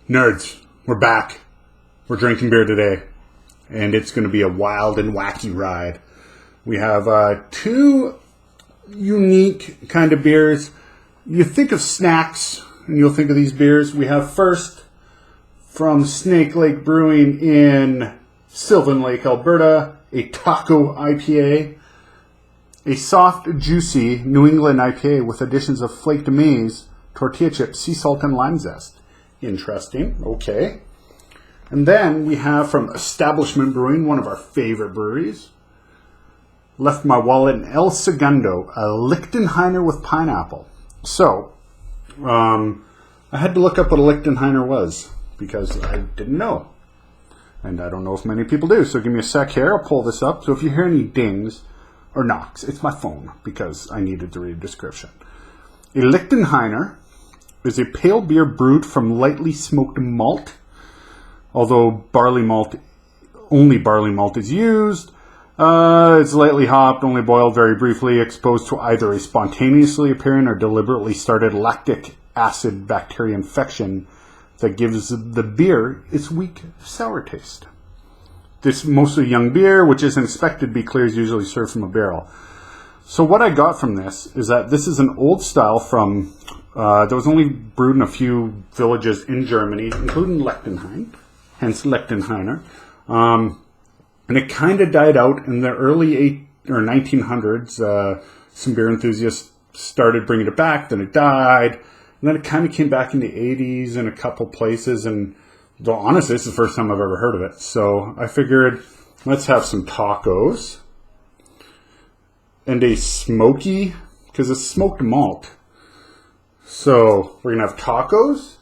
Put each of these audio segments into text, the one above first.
Nerds, we're back. We're drinking beer today, and it's going to be a wild and wacky ride. We have two unique kind of beers. You think of snacks, and you'll think of these beers. We have first from Snake Lake Brewing in Sylvan Lake, Alberta, a taco IPA, a soft, juicy New England IPA with additions of flaked maize, tortilla chips, sea salt, and lime zest. Interesting. Okay. And then we have from Establishment Brewing, one of our favorite breweries. Left my wallet in El Segundo, a Lichtenhainer with pineapple. So, I had to look up what a Lichtenhainer was because I didn't know. And I don't know if many people do. So give me a sec here. I'll pull this up. So if you hear any dings or knocks, it's my phone because I needed to read a description. A Lichtenhainer is a pale beer brewed from lightly smoked malt. Although only barley malt is used. It's lightly hopped, only boiled very briefly, exposed to either a spontaneously appearing or deliberately started lactic acid bacteria infection that gives the beer its weak sour taste. This mostly young beer, which isn't expected to be clear, is usually served from a barrel. So what I got from this is that this is an old style from that was only brewed in a few villages in Germany, including Lichtenhain, hence Lichtenhainer. And it kind of died out in the early 1900s. Some beer enthusiasts started bringing it back, then it died. And then it kind of came back in the 80s in a couple places. And well, honestly, this is the first time I've ever heard of it. So I figured, let's have some tacos. And a smoky, because it's smoked malt. So we're going to have tacos.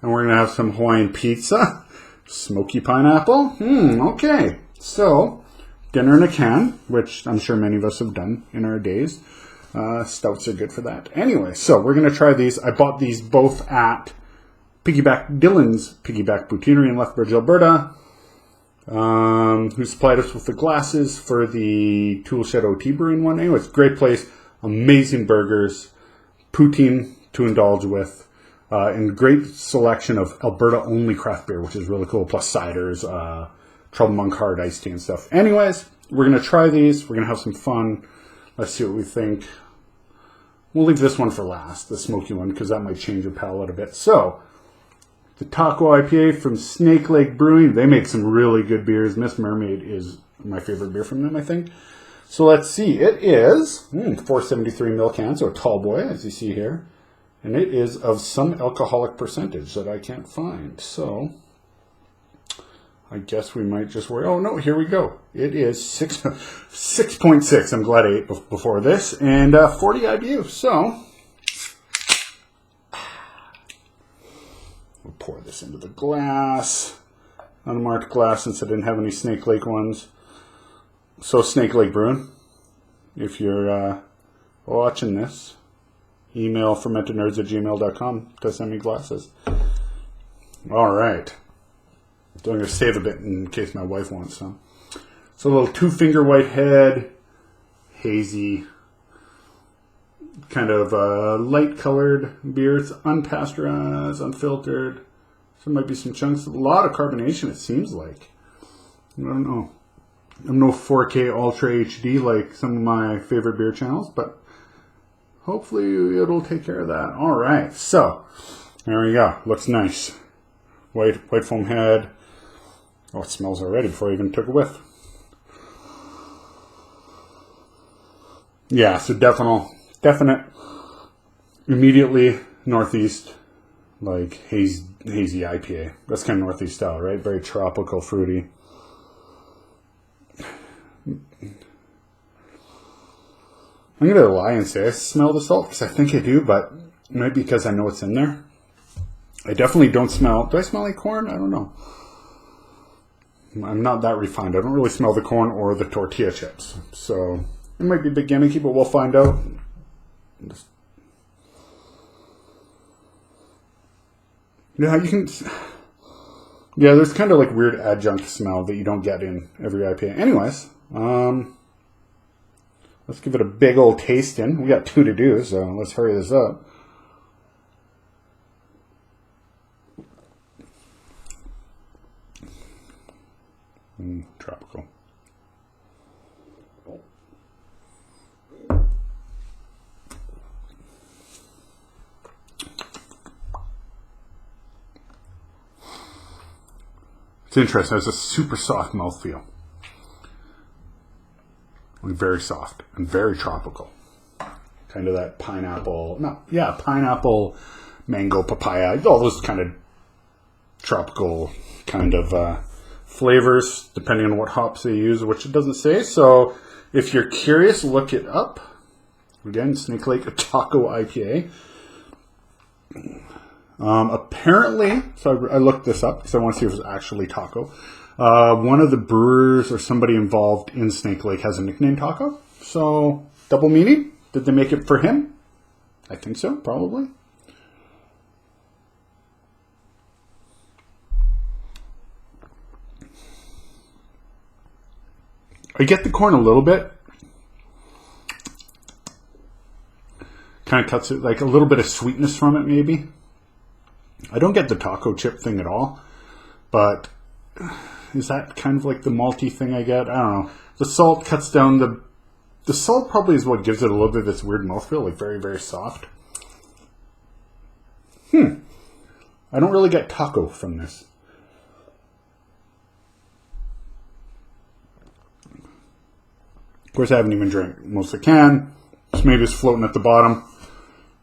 And we're going to have some Hawaiian pizza. Smoky pineapple. Okay. So, dinner in a can, which I'm sure many of us have done in our days. Stouts are good for that. Anyway, so we're going to try these. I bought these both at Dylan's Piggyback Poutinerie in Lethbridge, Alberta, who supplied us with the glasses for the Toolshed OT Brewing one. Anyway, it's a great place. Amazing burgers. Poutine to indulge with. And great selection of Alberta-only craft beer, which is really cool. Plus ciders, Trouble Monk Hard iced tea and stuff. Anyways, we're going to try these. We're going to have some fun. Let's see what we think. We'll leave this one for last, the smoky one, because that might change your palate a bit. So, the Taco IPA from Snake Lake Brewing. They make some really good beers. Miss Mermaid is my favorite beer from them, I think. So let's see. It is 473 ml can, so a tall boy, as you see here. And it is of some alcoholic percentage that I can't find. So, I guess we might just worry. Oh, no, here we go. It is 6.6. I'm glad I ate before this. And 40 IBU. So, we'll pour this into the glass. Unmarked glass since I didn't have any Snake Lake ones. So, Snake Lake Brewing, if you're watching this, email fermentednerds@gmail.com to send me glasses. All right. So I'm going to save a bit in case my wife wants some. So a little 2-finger white head, hazy, kind of light colored beer. It's unpasteurized, unfiltered. So there might be some chunks. A lot of carbonation, it seems like. I don't know. I'm no 4K Ultra HD like some of my favorite beer channels, but hopefully it'll take care of that. All right, so there we go. Looks nice. White foam head. Oh, it smells already before I even took a whiff. Yeah, so definite. Immediately northeast, like hazy IPA. That's kind of northeast style, right? Very tropical, fruity. I'm going to lie and say I smell the salt, because I think I do, but maybe because I know it's in there. I definitely don't smell... Do I smell like corn? I don't know. I'm not that refined. I don't really smell the corn or the tortilla chips. So, it might be a bit gimmicky, but we'll find out. Yeah, you can... Yeah, there's kind of like weird adjunct smell that you don't get in every IPA. Anyways, let's give it a big old taste in. We got 2 to do, so let's hurry this up. Tropical. It's interesting. It has a super soft mouthfeel. Very soft and very tropical. Kind of that pineapple, pineapple, mango, papaya, all those kind of tropical kind of flavors, depending on what hops they use, which it doesn't say. So if you're curious, look it up. Again, Snake Lake Taco IPA. Apparently, so I looked this up because I want to see if it was actually taco. One of the brewers or somebody involved in Snake Lake has a nickname, Taco. So, double meaning. Did they make it for him? I think so, probably. I get the corn a little bit. Kind of cuts it, like a little bit of sweetness from it, maybe. I don't get the taco chip thing at all, but is that kind of like the malty thing I get? I don't know. The salt cuts down the salt probably is what gives it a little bit of this weird mouthfeel, like very, very soft. I don't really get taco from this. Of course, I haven't even drank most of the can. So maybe it's floating at the bottom.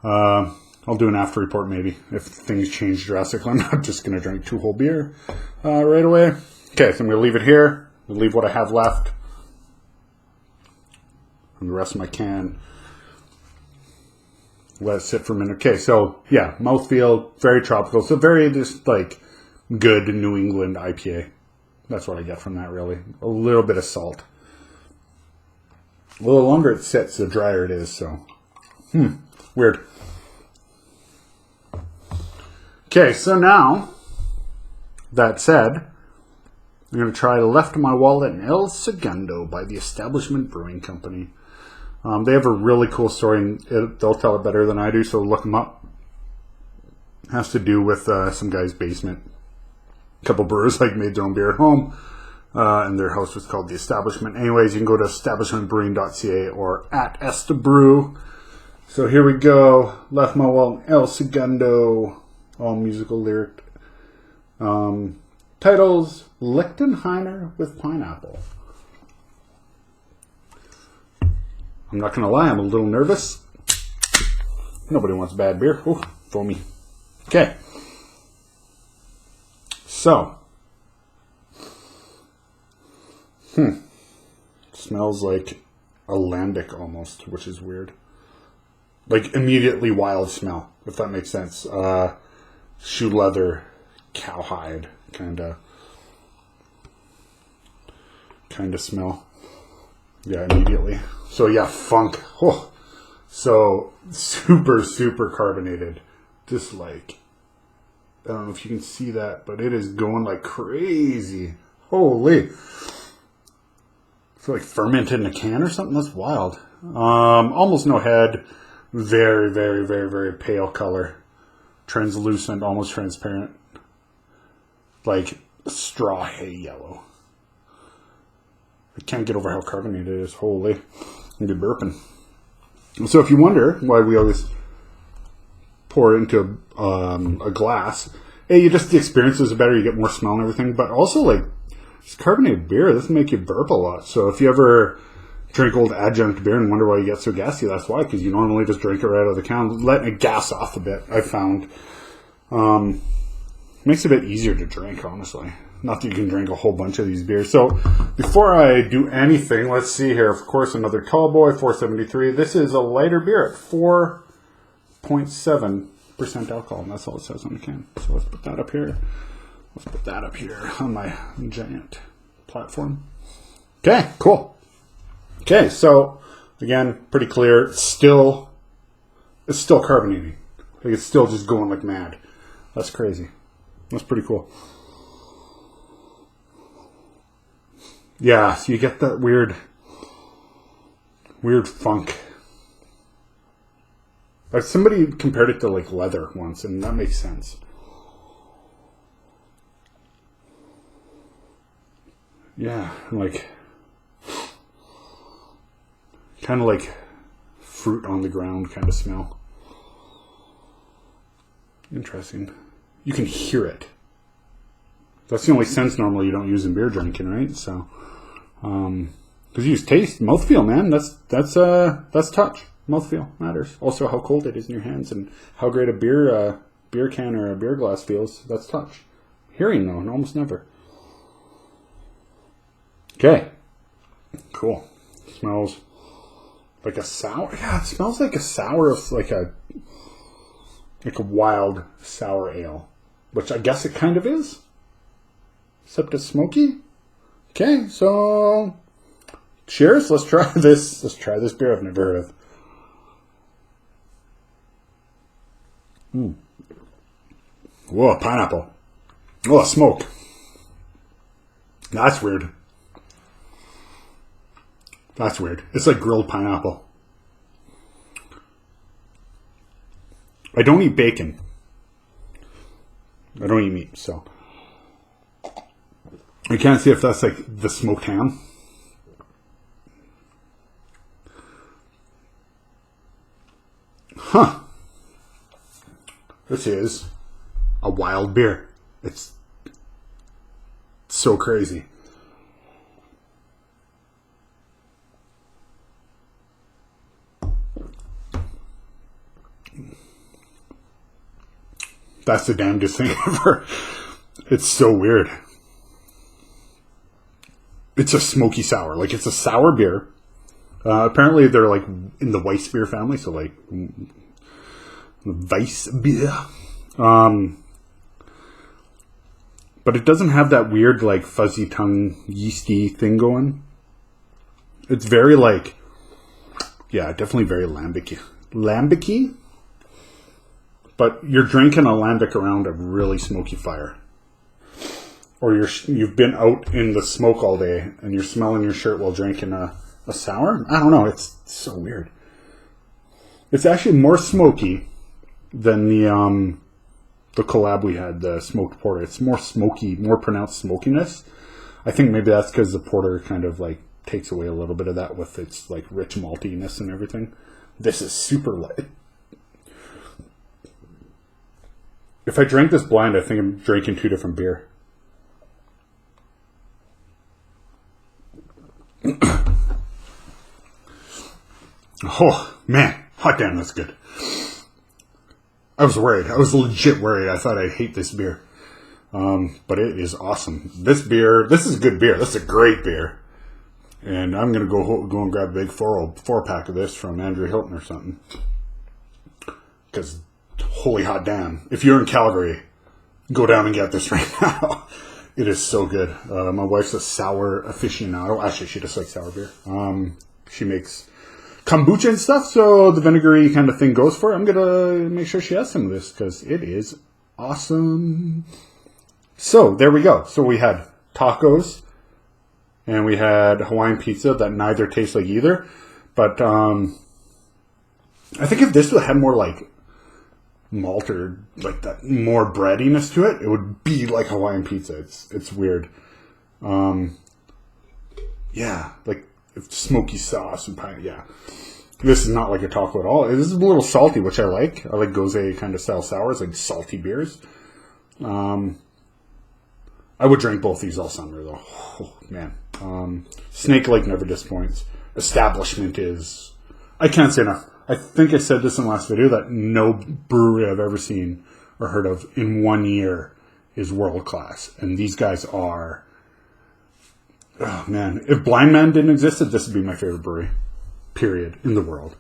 I'll do an after report maybe if things change drastically. I'm not just going to drink 2 whole beer right away. Okay, so I'm going to leave it here. I'll leave what I have left. And the rest of my can. Let it sit for a minute. Okay, so yeah, mouthfeel, very tropical. So very just like good New England IPA. That's what I get from that really. A little bit of salt. A little longer it sits, the drier it is. So, weird. Okay, so now, that said, I'm going to try Left My Wallet in El Segundo by the Establishment Brewing Company. They have a really cool story, and they'll tell it better than I do, so look them up. It has to do with some guy's basement. A couple brewers made their own beer at home, and their house was called The Establishment. Anyways, you can go to establishmentbrewing.ca or at Estabrew. So here we go. Left My Wallet in El Segundo. All musical lyric. Titles, Lichtenhainer with pineapple. I'm not going to lie, I'm a little nervous. Nobody wants bad beer. Ooh, foamy. Okay. So. Smells like a lambic almost, which is weird. Like immediately wild smell, if that makes sense. Shoe leather, cowhide, kind of smell. Yeah, immediately. So yeah, funk. Oh, so super, super carbonated. Just like, I don't know if you can see that, but it is going like crazy. Holy. It's like fermented in a can or something. That's wild. Almost no head. Very, very, very, very pale color. Translucent, almost transparent. Like straw hay yellow. I can't get over how carbonated it is. Holy. I'm going to be burping. So if you wonder why we always pour it into a glass, you just, the experience is better. You get more smell and everything. But also, like, it's carbonated beer. This will make you burp a lot. So if you ever drink old adjunct beer and wonder why you get so gassy, that's why. Because you normally just drink it right out of the can. Letting it gas off a bit, I found. Makes it a bit easier to drink, honestly. Not that you can drink a whole bunch of these beers. So before I do anything, let's see here. Of course, another Tall Boy, 473. This is a lighter beer at 4.7% alcohol. And that's all it says on the can. So let's put that up here. Let's put that up here on my giant platform. Okay, cool. Okay, so again, pretty clear. It's still carbonating. Like it's still just going like mad. That's crazy. That's pretty cool. Yeah, so you get that weird funk. Like somebody compared it to like leather once, and that makes sense. Yeah, like kind of like fruit on the ground kind of smell. Interesting. You can hear it. That's the only sense normally you don't use in beer drinking, right? So, because you use taste, mouthfeel, man. That's touch. Mouthfeel matters. Also, how cold it is in your hands and how great a beer can or a beer glass feels. That's touch. Hearing though, almost never. Okay. Cool. Smells like a sour. Yeah, it smells like a sour, like a wild sour ale, which I guess it kind of is. Except it's smoky. Okay, so cheers. Let's try this. Let's try this beer I've never heard of. Whoa, pineapple. Oh, smoke. That's weird. That's weird. It's like grilled pineapple. I don't eat bacon. I don't eat meat, so I can't see if that's like the smoked ham. Huh. This is a wild beer. It's so crazy. That's the damnedest thing ever. It's so weird. It's a smoky sour. Like, it's a sour beer. Apparently, they're like in the Weiss beer family, so like Weiss beer. But it doesn't have that weird, like, fuzzy tongue, yeasty thing going. It's very, like, yeah, definitely very lambic-y. Lambic-y? But you're drinking a lambic around a really smoky fire. Or you've been out in the smoke all day and you're smelling your shirt while drinking a sour. I don't know. It's so weird. It's actually more smoky than the collab we had, the smoked porter. It's more smoky, more pronounced smokiness. I think maybe that's because the porter kind of like takes away a little bit of that with its like rich maltiness and everything. This is super light. If I drank this blind, I think I'm drinking two different beer. Oh, man. Hot damn, that's good. I was worried. I was legit worried. I thought I'd hate this beer. But it is awesome. This is good beer. This is a great beer. And I'm going to go and grab a big 4-pack of this from Andrew Hilton or something. Because, holy hot damn. If you're in Calgary, go down and get this right now. It is so good. My wife's a sour aficionado. Actually, she just likes sour beer. She makes kombucha and stuff, so the vinegary kind of thing goes for it. I'm going to make sure she has some of this because it is awesome. So, there we go. So, we had tacos and we had Hawaiian pizza that neither tastes like either. But I think if this would have more like malt or like that more breadiness to it, it would be like Hawaiian pizza. It's weird. Yeah, like smoky sauce and pine. Yeah, this is not like a taco at all. It is a little salty, which I like. I like Gose kind of style sours, like salty beers. I would drink both these all summer though. Oh, man, Snake Lake never disappoints. Establishment is, I can't say enough. I think I said this in the last video that no brewery I've ever seen or heard of in 1 year is world class. And these guys are, oh man, if Blind Man didn't exist, this would be my favorite brewery, period, in the world.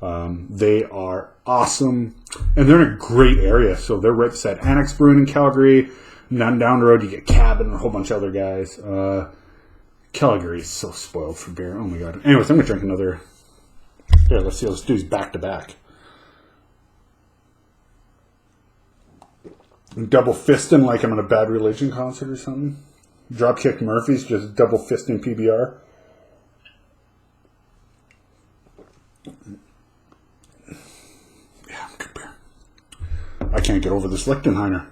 They are awesome. And they're in a great area. So they're right beside Annex Brewing in Calgary. And then down the road, you get Cabin and a whole bunch of other guys. Calgary is so spoiled for beer. Oh my God. Anyways, I'm going to drink another. Here, let's see. Let's do these back to back. Double fisting like I'm at a Bad Religion concert or something. Dropkick Murphys just double fisting PBR. Yeah, good beer. I can't get over this Lichtenhainer.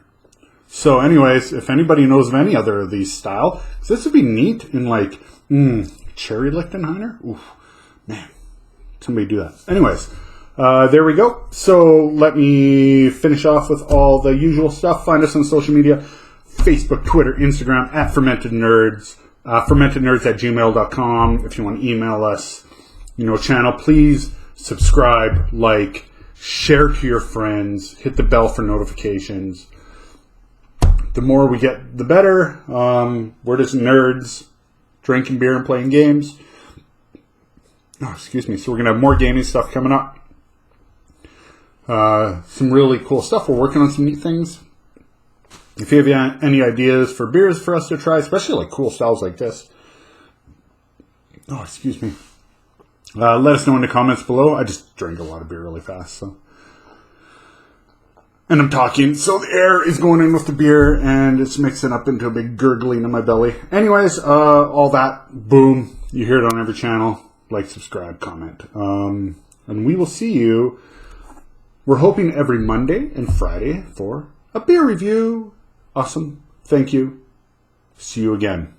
So anyways, if anybody knows of any other of these style, this would be neat in like, cherry Lichtenhainer. Oof, man, somebody do that. Anyways, there we go. So let me finish off with all the usual stuff. Find us on social media, Facebook, Twitter, Instagram, at Fermented Nerds, fermentednerds@gmail.com. If you want to email us, channel, please subscribe, like, share to your friends, hit the bell for notifications. The more we get, the better. We're just nerds drinking beer and playing games. Oh, excuse me. So we're going to have more gaming stuff coming up. Some really cool stuff. We're working on some neat things. If you have any ideas for beers for us to try, especially like cool styles like this. Oh, excuse me. Let us know in the comments below. I just drank a lot of beer really fast, so. And I'm talking, so the air is going in with the beer, and it's mixing up into a big gurgling in my belly. Anyways, all that, boom, you hear it on every channel. Like, subscribe, comment. And we will see you, we're hoping every Monday and Friday for a beer review. Awesome. Thank you. See you again.